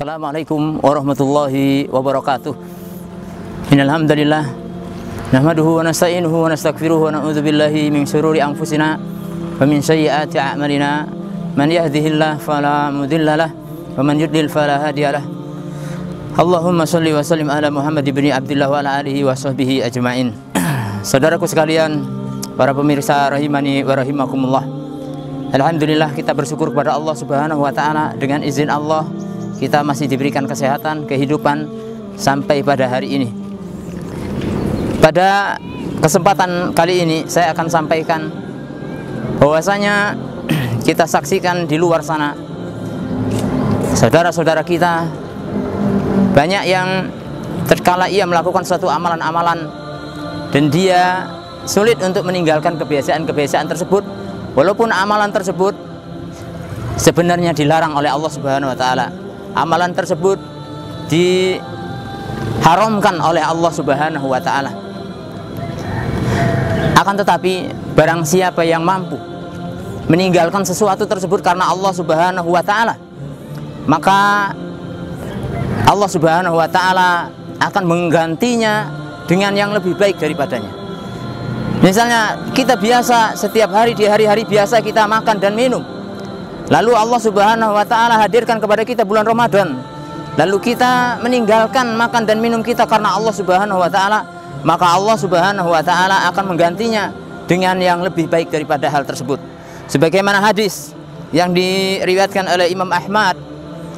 Assalamualaikum warahmatullahi wabarakatuh. Innal hamdalillah nahmaduhu wa nasta'inuhu wa nastaghfiruhu wa na'udzu billahi min shururi anfusina wa min sayyiati a'malina. Man yahdihillahu fala mudilla lahu wa man yudlil fala hadiya lahu. Allahumma shalli wa sallim ala Muhammad ibn Abdullah wa ala alihi wa sahbihi ajma'in. Saudaraku sekalian, para pemirsa rahimani wa rahimakumullah. Alhamdulillah, kita bersyukur kepada Allah Subhanahu wa taala. Dengan izin Allah kita masih diberikan kesehatan, kehidupan sampai pada hari ini. Pada kesempatan kali ini saya akan sampaikan bahwasanya kita saksikan di luar sana saudara-saudara kita banyak yang terkala ia melakukan suatu amalan-amalan dan dia sulit untuk meninggalkan kebiasaan-kebiasaan tersebut, walaupun amalan tersebut sebenarnya dilarang oleh Allah Subhanahu wa taala. Amalan tersebut diharamkan oleh Allah Subhanahu wa taala. Akan tetapi barang siapa yang mampu meninggalkan sesuatu tersebut karena Allah Subhanahu wa taala, maka Allah Subhanahu wa taala akan menggantinya dengan yang lebih baik daripadanya. Misalnya kita biasa setiap hari di hari-hari biasa kita makan dan minum, lalu Allah Subhanahu wa taala hadirkan kepada kita bulan Ramadan, lalu kita meninggalkan makan dan minum kita karena Allah Subhanahu wa taala, maka Allah Subhanahu wa taala akan menggantinya dengan yang lebih baik daripada hal tersebut. Sebagaimana hadis yang diriwayatkan oleh Imam Ahmad,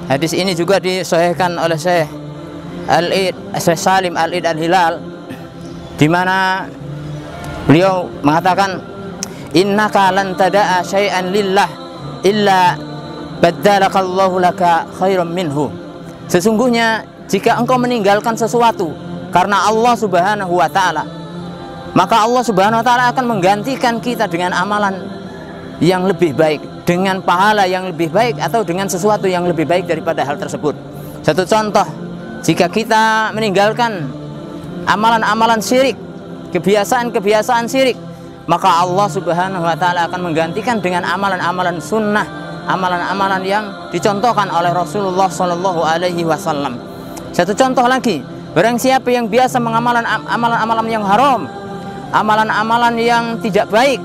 hadis ini juga disahihkan oleh Syekh Salim Al-Id Al-Hilal, di mana beliau mengatakan, innaka lan tada'a syai'an lillah illa baddalakallahu laka khairan minhu. Sesungguhnya jika engkau meninggalkan sesuatu karena Allah Subhanahu wa taala, maka Allah Subhanahu wa taala akan menggantikan kita dengan amalan yang lebih baik, dengan pahala yang lebih baik, atau dengan sesuatu yang lebih baik daripada hal tersebut. Satu contoh, jika kita meninggalkan amalan-amalan syirik, kebiasaan-kebiasaan syirik, maka Allah Subhanahu wa taala akan menggantikan dengan amalan-amalan sunnah, amalan-amalan yang dicontohkan oleh Rasulullah Shallallahu alaihi wasallam. Satu contoh lagi, barang siapa yang biasa mengamalkan amalan-amalan yang haram, amalan-amalan yang tidak baik,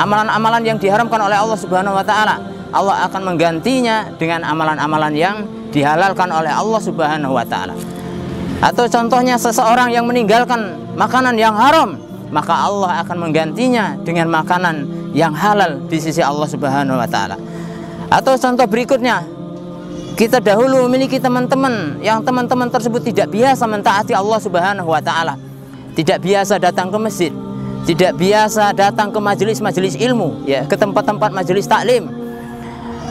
amalan-amalan yang diharamkan oleh Allah Subhanahu wa taala, Allah akan menggantinya dengan amalan-amalan yang dihalalkan oleh Allah Subhanahu wa taala. Atau contohnya seseorang yang meninggalkan makanan yang haram, maka Allah akan menggantinya dengan makanan yang halal di sisi Allah Subhanahu wa taala. Atau contoh berikutnya, kita dahulu memiliki teman-teman yang teman-teman tersebut tidak biasa mentaati Allah Subhanahu wa taala, tidak biasa datang ke masjid, tidak biasa datang ke majelis-majelis ilmu, ya, ke tempat-tempat majelis taklim.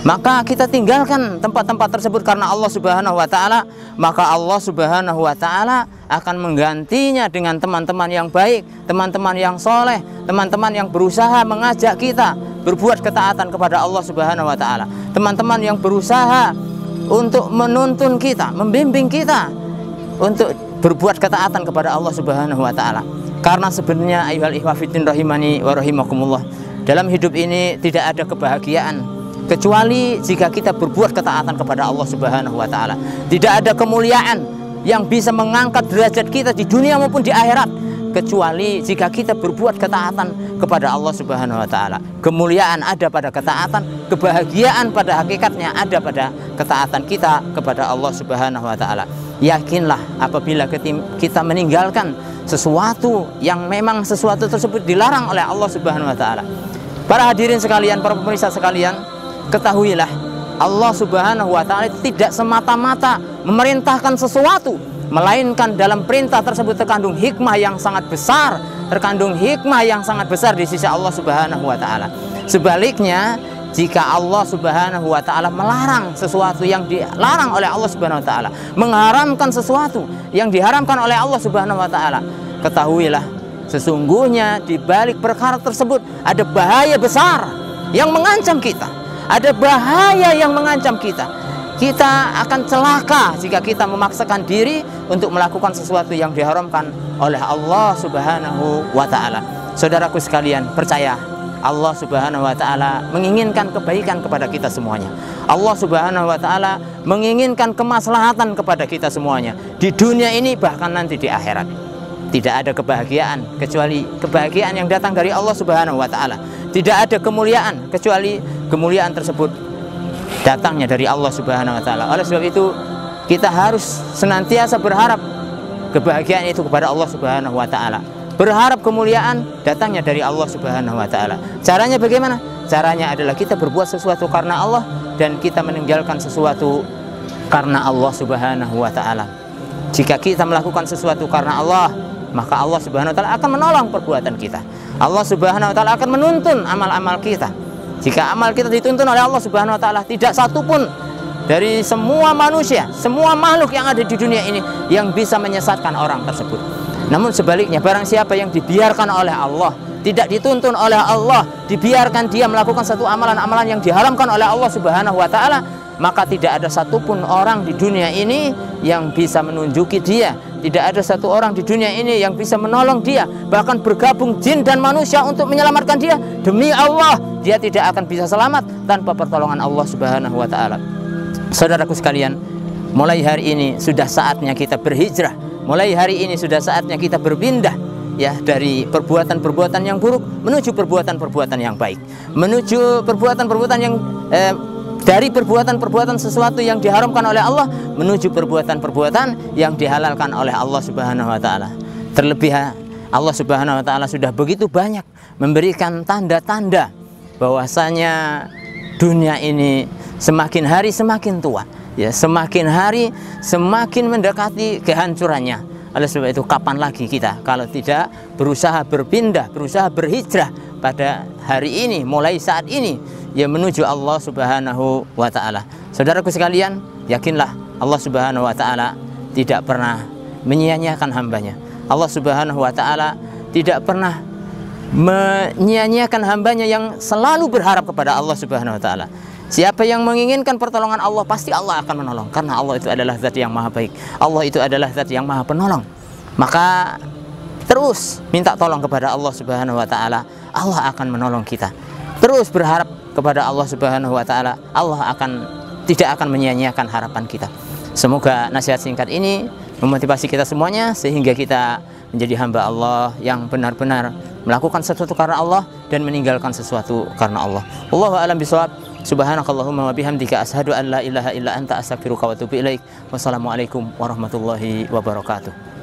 Maka kita tinggalkan tempat-tempat tersebut karena Allah Subhanahu wa taala, maka Allah Subhanahu wa taala akan menggantinya dengan teman-teman yang baik, teman-teman yang soleh, teman-teman yang berusaha mengajak kita berbuat ketaatan kepada Allah Subhanahu wa taala, teman-teman yang berusaha untuk menuntun kita, membimbing kita untuk berbuat ketaatan kepada Allah Subhanahu wa taala. Karena sebenarnya ayyuhal ikhwah fiddin rahimani wa rahimakumullah, dalam hidup ini tidak ada kebahagiaan kecuali jika kita berbuat ketaatan kepada Allah Subhanahu wa taala. Tidak ada kemuliaan yang bisa mengangkat derajat kita di dunia maupun di akhirat kecuali jika kita berbuat ketaatan kepada Allah Subhanahu wa taala. Kemuliaan ada pada ketaatan, kebahagiaan pada hakikatnya ada pada ketaatan kita kepada Allah Subhanahu wa taala. Yakinlah apabila kita meninggalkan sesuatu yang memang sesuatu tersebut dilarang oleh Allah Subhanahu wa taala. Para hadirin sekalian, para pemirsa sekalian, ketahuilah Allah Subhanahu wa taala tidak semata-mata memerintahkan sesuatu, melainkan dalam perintah tersebut terkandung hikmah yang sangat besar, terkandung hikmah yang sangat besar di sisi Allah Subhanahu wa taala. Sebaliknya, jika Allah Subhanahu wa taala melarang sesuatu yang dilarang oleh Allah Subhanahu wa taala, mengharamkan sesuatu yang diharamkan oleh Allah Subhanahu wa taala, ketahuilah sesungguhnya di balik perkara tersebut ada bahaya besar yang mengancam kita. Ada bahaya yang mengancam kita. Kita akan celaka jika kita memaksakan diri untuk melakukan sesuatu yang diharamkan oleh Allah Subhanahu wa taala. Saudaraku sekalian, percaya Allah Subhanahu wa taala menginginkan kebaikan kepada kita semuanya. Allah Subhanahu wa taala menginginkan kemaslahatan kepada kita semuanya di dunia ini, bahkan nanti di akhirat. Tidak ada kebahagiaan kecuali kebahagiaan yang datang dari Allah Subhanahu wa taala. Tidak ada kemuliaan kecuali kemuliaan tersebut datangnya dari Allah Subhanahu wa taala. Oleh sebab itu, kita harus senantiasa berharap kebahagiaan itu kepada Allah Subhanahu wa taala. Berharap kemuliaan datangnya dari Allah Subhanahu wa taala. Caranya bagaimana? Caranya adalah kita berbuat sesuatu karena Allah dan kita meninggalkan sesuatu karena Allah Subhanahu wa taala. Jika kita melakukan sesuatu karena Allah, maka Allah Subhanahu wa taala akan menolong perbuatan kita. Allah Subhanahu wa taala akan menuntun amal-amal kita. Jika amal kita dituntun oleh Allah Subhanahu wa taala, tidak satu pun dari semua manusia, semua makhluk yang ada di dunia ini yang bisa menyesatkan orang tersebut. Namun sebaliknya, barang siapa yang dibiarkan oleh Allah, tidak dituntun oleh Allah, dibiarkan dia melakukan satu amalan-amalan yang diharamkan oleh Allah Subhanahu wa taala, maka tidak ada satupun orang di dunia ini yang bisa menunjuki dia. Tidak ada satu orang di dunia ini yang bisa menolong dia. Bahkan bergabung jin dan manusia untuk menyelamatkan dia, demi Allah, dia tidak akan bisa selamat tanpa pertolongan Allah Subhanahu wa taala. Saudaraku sekalian, mulai hari ini sudah saatnya kita berhijrah. Mulai hari ini sudah saatnya kita berpindah, ya, dari perbuatan-perbuatan yang buruk menuju perbuatan-perbuatan yang baik, menuju perbuatan-perbuatan yang dari perbuatan-perbuatan sesuatu yang diharamkan oleh Allah menuju perbuatan-perbuatan yang dihalalkan oleh Allah Subhanahu wa taala. Terlebih Allah Subhanahu wa taala sudah begitu banyak memberikan tanda-tanda bahwasanya dunia ini semakin hari semakin tua, ya, semakin hari semakin mendekati kehancurannya. Oleh sebab itu, kapan lagi kita kalau tidak berusaha berpindah, berusaha berhijrah pada hari ini, mulai saat ini, ya, menuju Allah Subhanahu wa taala. Saudaraku sekalian, yakinlah Allah Subhanahu wa taala tidak pernah menyia-nyiakan hambanya. Allah Subhanahu wa taala tidak pernah menyia-nyiakan hambanya yang selalu berharap kepada Allah Subhanahu wa taala. Siapa yang menginginkan pertolongan Allah, pasti Allah akan menolong, karena Allah itu adalah zat yang maha baik. Allah itu adalah zat yang maha penolong. Maka terus minta tolong kepada Allah Subhanahu wa taala, Allah akan menolong kita. Terus berharap kepada Allah Subhanahu wa taala, Allah tidak akan menyia-nyiakan harapan kita. Semoga nasihat singkat ini memotivasi kita semuanya sehingga kita menjadi hamba Allah yang benar-benar melakukan sesuatu karena Allah dan meninggalkan sesuatu karena Allah. Wallahu a'lam bishawab. Subhanakallahumma wa bihamdika asyhadu an la ilaha illa anta astaghfiruka wa atubu ilaik. Wassalamualaikum warahmatullahi wabarakatuh.